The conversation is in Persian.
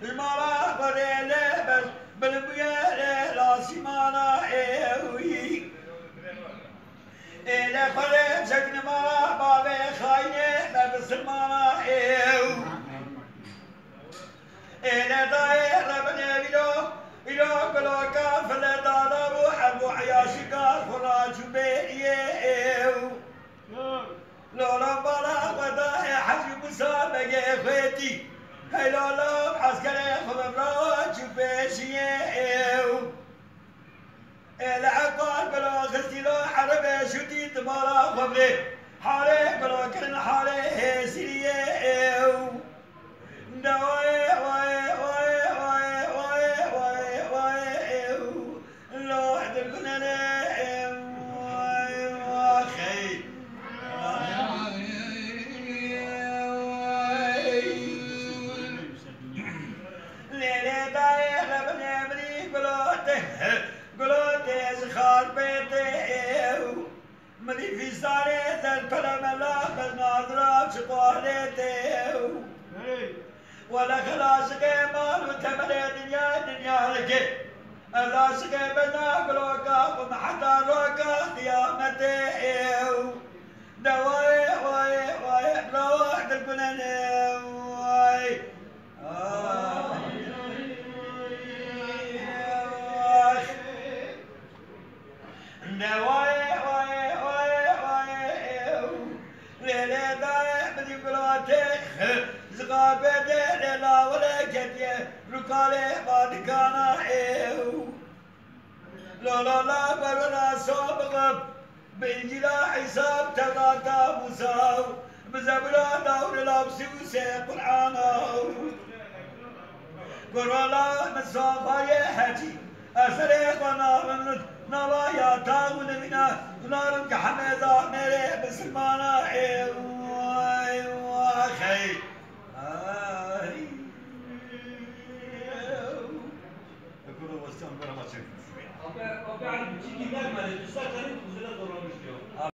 المرا بريلة بس بالبيالة لا سيمانا إيوي إلى خليم سكن مرا بابي خاينة بسلمانا إيو إلى داير ربنا بلو قلوكا فلا دارو حبو عياشكا فراج بيئيو لولا برا وداي حجي مسابقة خيتي هاي لولا عسكري خبراج بيشيو العقار بلا غزي لو حرب شتي تمارا خبري حالي بلا كرن حالي سريو دواي واي واي واي واي واي واي لو حدكنا واي واخي ليلة داير بني بني بلوته بلوته زخار بيته ملي في سارة الكلام الله بالناظرة شطالته ولا خلاص مال وتمر دنيا لك خلاص بنا قلوكا ومحضر روكا قيامته دواي واي واي روح تقولن واي دواي واي واي واي ليلة دايح بدي قلوتك زغابة ليلة ولا جدية ركالي بعد كانا ايو لا برنا صابغب بإنجيلا حساب تغاتا مساو بزبرا دور لابسي وسيق العانو قرولا مصافا يحجي أسرق ونار نوايا تاون منا نارم كحميزة ميري بسلمانا ايو ايو اخي